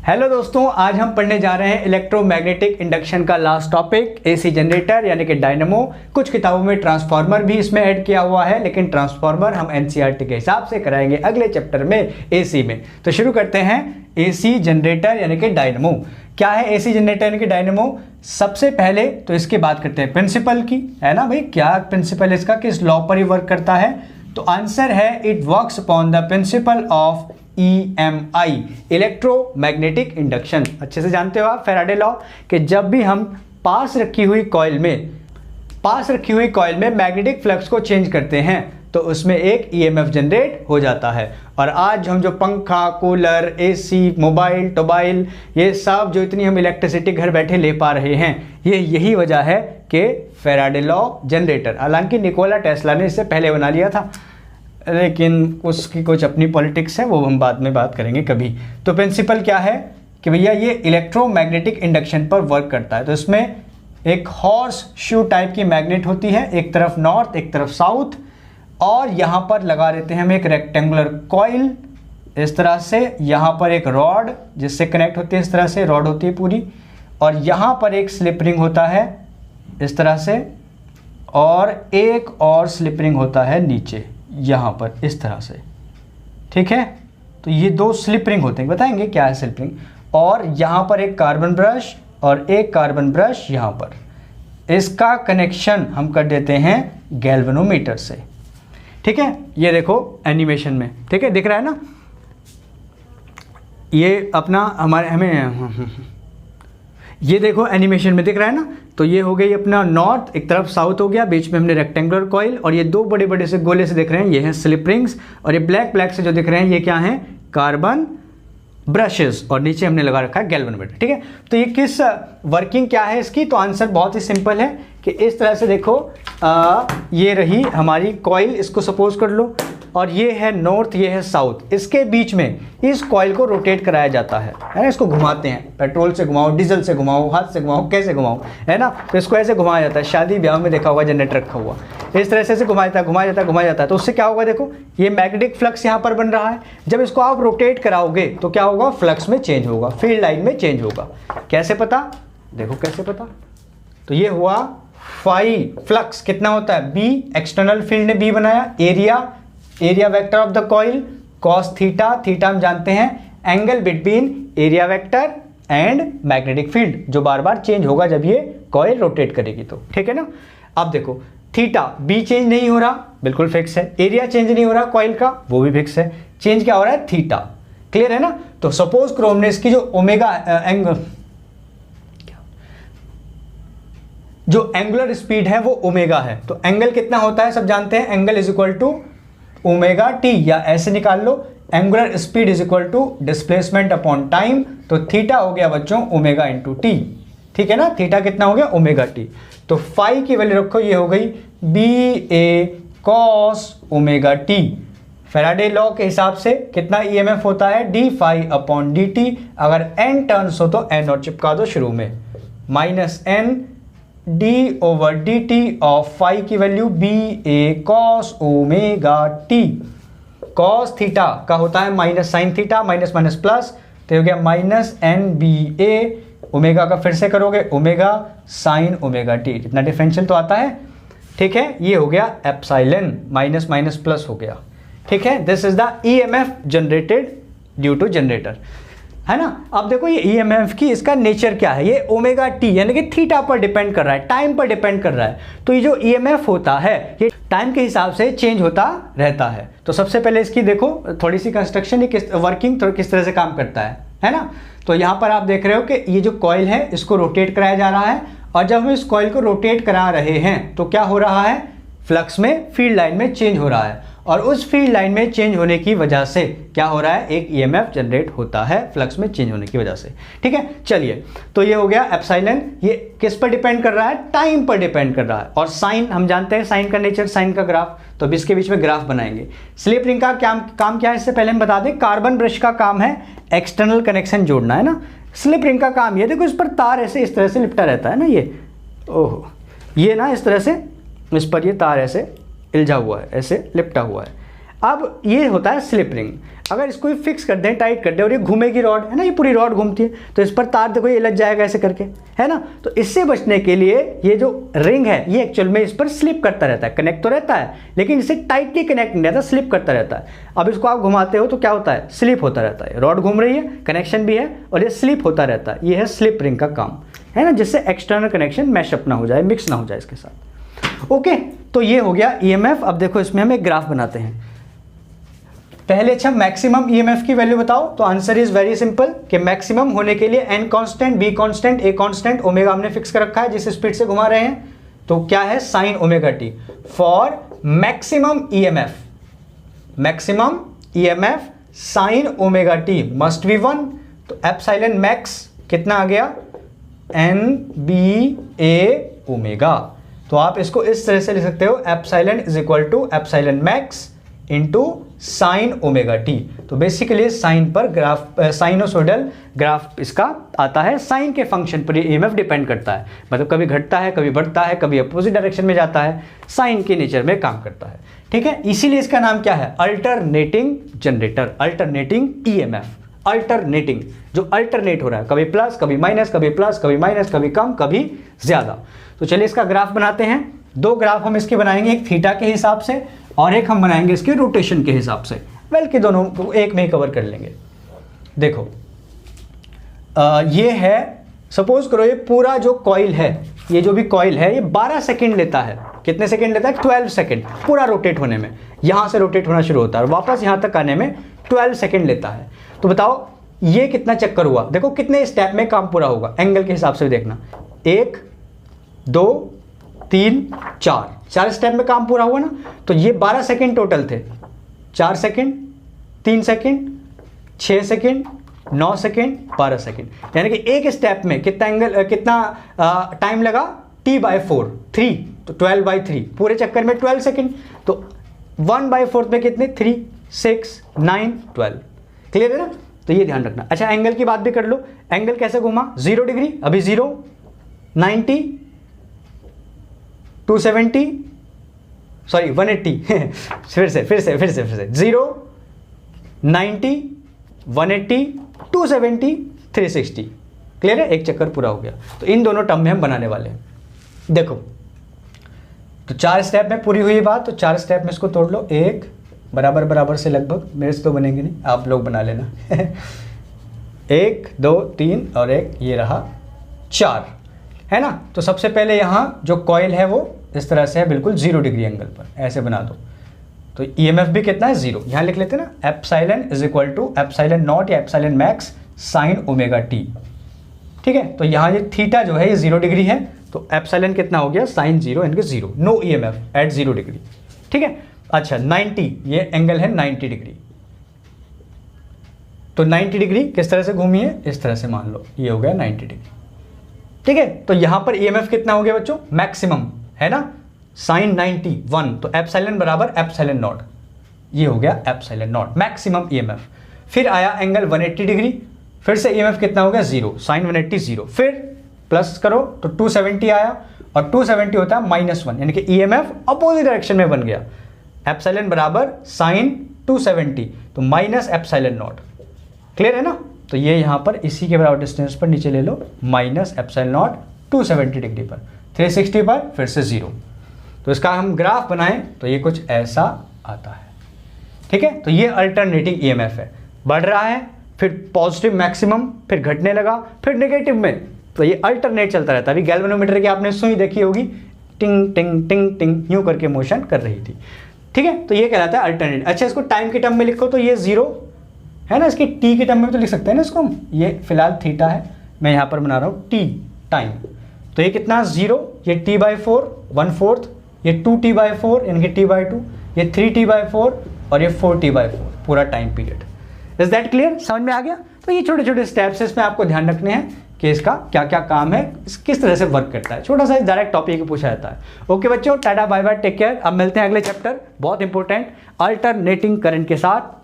Hello दोस्तों, आज हम पढ़ने जा रहे हैं इलेक्ट्रोमैग्नेटिक इंडक्शन का लास्ट टॉपिक एसी जनरेटर यानी कि डायनेमो। कुछ किताबों में ट्रांसफार्मर भी इसमें ऐड किया हुआ है, लेकिन ट्रांसफार्मर हम एनसीईआरटी के हिसाब से कराएंगे अगले चैप्टर में एसी में। तो शुरू करते हैं एसी जनरेटर यानी कि डायनेमो। क्या है एसी जनरेटर यानी कि डायनेमो? सबसे पहले तो इसकी बात करते हैं प्रिंसिपल की, है ना भाई। क्या प्रिंसिपल इसका, किस लॉ पर ही वर्क करता है? तो आंसर है it works upon the principle of EMI, electromagnetic induction. अच्छे से जानते हो आप फैराडे लॉ कि जब भी हम पास रखी हुई कॉइल में मैग्नेटिक फ्लक्स को चेंज करते हैं तो उसमें एक EMF जनरेट हो जाता है। और आज हम जो पंखा, कूलर, एसी, मोबाइल, टोबाइल, ये सब जो इतनी हम इलेक्ट्रिसिटी घर बैठे ले पा रहे हैं, ये यही वजह है कि फैराडे लॉ जनरेटर। हालांकि निकोला टेस्ला ने इससे पहले बना लिया था, लेकिन उसकी कुछ अपनी पॉलिटिक्स है, वो हम बाद में बात करेंगे कभी। तो प्रिंसिपल क्या है कि भैया ये इलेक्ट्रोमैग्नेटिक इंडक्शन पर वर्क करता है। तो इसमें एक हॉर्स शू टाइप की मैग्नेट होती है, एक तरफ नॉर्थ एक तरफ साउथ, और यहाँ पर लगा देते हैं हम एक रेक्टेंगुलर कॉइल इस तरह से। यहाँ पर एक रॉड जिससे कनेक्ट होती है, इस तरह से रॉड होती है पूरी, और यहाँ पर एक स्लिप रिंग होता है इस तरह से, और एक और स्लिप रिंग होता है नीचे यहाँ पर इस तरह से। ठीक है, तो ये दो स्लिप रिंग होते हैं, बताएंगे क्या है स्लिप रिंग। और यहाँ पर एक कार्बन ब्रश और एक कार्बन ब्रश यहाँ पर, इसका कनेक्शन हम कर देते हैं गैल्वेनोमीटर से। ठीक है, ये देखो एनिमेशन में, ठीक है दिख रहा है ना, ये अपना हमें ये देखो एनिमेशन में दिख रहा है ना। तो ये हो गई अपना नॉर्थ, एक तरफ साउथ हो गया, बीच में हमने रेक्टेंगुलर कॉइल, और ये दो बड़े बड़े से गोले से दिख रहे हैं, ये हैं स्लिप रिंग्स, और ये ब्लैक ब्लैक से जो दिख रहे हैं ये क्या हैं? कार्बन ब्रशेस, और नीचे हमने लगा रखा है गैल्वेनोमीटर। ठीक है, तो ये किस वर्किंग क्या है इसकी? तो आंसर बहुत ही सिंपल है कि इस तरह से देखो, ये रही हमारी कॉइल, इसको सपोज कर लो, और ये है नॉर्थ, ये है साउथ। इसके बीच में इस कॉइल को रोटेट कराया जाता है ना, इसको घुमाते हैं, पेट्रोल से घुमाओ, डीजल से घुमाओ, हाथ से घुमाओ, कैसे घुमाओ, है ना। तो इसको ऐसे घुमाया जाता है, शादी ब्याह में देखा होगा जनरेटर रखा हुआ, इस तरह से घुमाया जाता है। तो उससे क्या होगा, देखो ये मैग्नेटिक फ्लक्स यहाँ पर बन रहा है। जब इसको आप रोटेट कराओगे तो क्या होगा? फ्लक्स में चेंज होगा, फील्ड लाइन में चेंज होगा। कैसे पता? देखो कैसे पता। तो ये हुआ फाई फ्लक्स कितना होता है? बी, एक्सटर्नल फील्ड ने बी बनाया, area vector of the coil cos theta, theta हम जानते हैं angle between area vector and magnetic field, जो बार बार चेंज होगा जब ये कॉइल रोटेट करेगी तो। ठीक है ना। अब देखो थीटा, बी चेंज नहीं हो रहा, बिल्कुल फिक्स है। एरिया चेंज नहीं हो रहा कॉइल का, वो भी फिक्स है। चेंज क्या हो रहा है? थीटा। क्लियर है ना। तो सपोज करो हमने इसकी जो ओमेगा जो एंगुलर स्पीड है वो ओमेगा है, तो एंगल कितना होता है सब जानते हैं, angle is equal to omega t, या ऐसे निकाल लो, angular speed is equal to displacement upon time. तो थीटा हो गया बच्चों ओमेगा इंटू टी। ठीक है ना, थीटा कितना हो गया? Omega T. तो फाई की वैल्यू रखो, ये हो गई B A cos omega t. Faraday law के हिसाब से कितना EMF होता है? D phi upon d t. अगर n टर्न्स हो तो n और चिपका दो शुरू में, minus n d over d t of phi की value B A cos omega t. Cos theta का होता है minus sine theta, minus minus plus, तो हो गया माइनस एन बी ए, ओमेगा का फिर से करोगे ओमेगा साइन ओमेगा टी, इतना डिफरेंशियल तो आता है। ठीक है, ये हो गया एप्सिलॉन, माइनस माइनस प्लस हो गया। ठीक है, this is the EMF generated due to generator, है ना। अब देखो ये EMF की इसका नेचर क्या है, ये ओमेगा टी यानी कि थीटा पर डिपेंड कर रहा है, टाइम पर डिपेंड कर रहा है। तो ये जो EMF होता है ये टाइम के हिसाब से चेंज होता रहता है। तो सबसे पहले इसकी देखो थोड़ी सी कंस्ट्रक्शन, ये किस वर्किंग किस तरह से काम करता है ना। तो यहाँ पर आप देख रहे हो कि ये जो कॉइल है इसको रोटेट कराया जा रहा है, और जब हम इस कॉइल को रोटेट करा रहे हैं तो क्या हो रहा है? फ्लक्स में, फील्ड लाइन में चेंज हो रहा है, और उस फील्ड लाइन में चेंज होने की वजह से क्या हो रहा है? एक EMF जनरेट होता है फ्लक्स में चेंज होने की वजह से। ठीक है, चलिए, तो ये हो गया एप्सिलॉन। ये किस पर डिपेंड कर रहा है? टाइम पर डिपेंड कर रहा है। और साइन हम जानते हैं, साइन का नेचर, साइन का ग्राफ, तो अब इसके बीच में ग्राफ बनाएंगे। स्लिप रिंग का काम क्या है इससे पहले हम बता दें। कार्बन ब्रश का काम है एक्सटर्नल कनेक्शन जोड़ना, है ना। स्लिप रिंग का काम ये देखो, इस पर तार ऐसे इस तरह से लिपटा रहता है ना, ये ओहो, ये ना इस तरह से इस पर ये तार ऐसे इल्झा हुआ है, ऐसे लिपटा हुआ है। अब ये होता है स्लिप रिंग। अगर इसको फिक्स कर दें, टाइट कर दें और ये घूमेगी रॉड, है ना, ये पूरी रॉड घूमती है, तो इस पर तार देखो ये लग जाएगा ऐसे करके, है ना। तो इससे बचने के लिए ये जो रिंग है ये एक्चुअल में इस पर स्लिप करता रहता है, कनेक्ट तो रहता है लेकिन इसे टाइटली कनेक्ट नहीं रहता, स्लिप करता रहता है। अब इसको आप घुमाते हो तो क्या होता है, स्लिप होता रहता है, रॉड घूम रही है, कनेक्शन भी है और ये स्लिप होता रहता है। ये है स्लिप रिंग का काम, है ना, जिससे एक्सटर्नल कनेक्शन मैशअप ना हो जाए, मिक्स ना हो जाए इसके साथ। ओके, तो ये हो गया ईएमएफ। अब देखो इसमें हम एक ग्राफ बनाते हैं। पहले अच्छा मैक्सिमम ईएमएफ की वैल्यू बताओ, तो आंसर इज वेरी सिंपल कि मैक्सिमम होने के लिए N constant, B constant, A constant, omega हमने फिक्स कर रखा है जिस स्पीड से घुमा रहे हैं, तो क्या है sign omega T for maximum EMF. Maximum EMF sign omega T must be 1, तो एप्सिलॉन मैक्स कितना आ गया, एन बी ए ओमेगा। तो आप इसको इस तरह से लिख सकते हो, epsilon is equal to epsilon max into sine omega T. तो बेसिकली साइन पर ग्राफ, साइनोसोइडल ग्राफ इसका आता है, साइन के फंक्शन पर ये ईएमएफ डिपेंड करता है, मतलब कभी घटता है, कभी बढ़ता है, कभी अपोजिट डायरेक्शन में जाता है, साइन के नेचर में काम करता है। ठीक है, इसीलिए इसका नाम क्या है, alternating generator, alternating EMF. Alternating, जो अल्टरनेट हो रहा है, कभी प्लस कभी माइनस, कभी प्लस कभी माइनस, कभी कम कभी ज्यादा। तो चलिए इसका ग्राफ बनाते हैं। दो ग्राफ हम इसके बनाएंगे, एक थीटा के हिसाब से और एक हम बनाएंगे इसके रोटेशन के हिसाब से। वेल कि दोनों को एक में ही कवर कर लेंगे। देखो ये है, सपोज करो ये पूरा जो कॉइल है, ये जो भी कॉइल है ये 12 सेकंड लेता है। कितने सेकंड लेता है, 12 सेकंड पूरा रोटेट होने में। यहां से रोटेट होना शुरू होता है और वापस यहां तक आने में 12 सेकंड लेता है। तो बताओ ये कितना चक्कर हुआ, देखो कितने स्टेप में काम पूरा होगा, एंगल के हिसाब से देखना, 1 2 3 4, 4 स्टेप में काम पूरा हुआ ना। तो ये 12 सेकंड टोटल थे, 4 second, 3 second, 6 second, 9 second, 12 second, यानी कि एक स्टेप में कितना एंगल, कितना टाइम लगा, t/4 3, तो 12/3 पूरे चक्कर में 12 सेकंड। तो 1/4 में कितने, 3 6 9 12। क्लियर है ना, तो ये ध्यान रखना। अच्छा एंगल की बात भी कर लो, एंगल कैसे घूमा, 0 डिग्री, अभी 0, 90, 270, सॉरी 180 फिर से 0, 90, 180, 270, 360। क्लियर है, एक चक्कर पूरा हो गया। तो इन दोनों टर्म में हम बनाने वाले हैं। देखो तो 4 स्टेप में पूरी हुई बात, तो 4 स्टेप में इसको तोड़ लो, 1 बराबर बराबर से लगभग, मेरे से तो बनेंगे नहीं, आप लोग बना लेना 1 2 3 और 1, ये रहा 4, है ना। तो सबसे पहले यहाँ जो कॉइल है वो इस तरह से है, बिल्कुल 0 डिग्री एंगल पर, ऐसे बना दो। तो ईएमएफ भी कितना है, 0। यहाँ लिख लेते हैं ना, epsilon is equal to epsilon naught या epsilon max sine omega t. ठीक है, तो यहाँ ये थीटा जो है ये 0 डिग्री है, तो एप्सिलॉन कितना हो गया, साइन 0 यानी कि 0, नो ईएमएफ एट 0 डिग्री। ठीक है, अच्छा 90, ये एंगल है 90 डिग्री। तो 90 डिग्री किस तरह से घूमी है, इस तरह से मान लो, ये हो गया 90 डिग्री। ठीक है, तो यहां पर ईएमएफ कितना हो गया बच्चों, मैक्सिमम, है ना, साइन 91, तो एप्सिलॉन बराबर एप्सिलॉन नॉट, ये हो गया एप्सिलॉन नॉट, मैक्सिमम ईएमएफ। फिर आया एंगल 180 डिग्री, फिर से ईएमएफ कितना हो गया, 0, साइन 180 0, फिर प्लस करो तो 270 आया, और 270 होता है -1, यानी कि ईएमएफ अपोजिट डायरेक्शन में बन गया, एप्सिलॉन बराबर साइन 270, तो माइनस एप्सिलॉन नॉट। क्लियर है ना, तो ये यहाँ पर इसी के बराबर डिस्टेंस पर नीचे ले लो, माइनस एप्सिलॉन नॉट 270 डिग्री पर, 360 पर, फिर से 0। तो इसका हम ग्राफ बनाएं तो ये कुछ ऐसा आता है। ठीक है, तो ये अल्टरनेटिंग ईएमएफ है, बढ़ रहा है, फिर पॉजिटिव मैक्सिमम, फिर घटने लगा, फिर नेगेटिव में, तो ये अल्टरनेट चलता रहता है। अभी गैल्वेनोमीटर की आपने सुई देखी होगी, टिंग टिंग टिंग टिंग यूं करके मोशन कर रही थी। ठीक है, तो ये कहलाता है अल्टरनेट। अच्छा इसको टाइम के टर्म में लिखो तो ये 0 है ना, इसकी टी के टर्म में तो लिख सकते हैं ना इसको हम, ये फिलहाल थीटा है, मैं यहाँ पर बना रहा हूँ टी टाइम, तो ये कितना 0, ये t/4 1/4, ये 2t/4 यानी कि t/2, ये 3t/4 और ये 4t/4 पूरा time period. Is that clear, समझ में आ गया। तो ये छोटे छोटे स्टेप्स इसमें आपको ध्यान रखने हैं कि इसका क्या क्या काम है, किस तरह से वर्क करता है, छोटा सा डायरेक्ट टॉपिक पूछा जाता है। ओके बच्चों, tata bye bye, take care. अब मिलते हैं अगले चैप्टर, बहुत इंपॉर्टेंट, अल्टरनेटिंग करंट के साथ।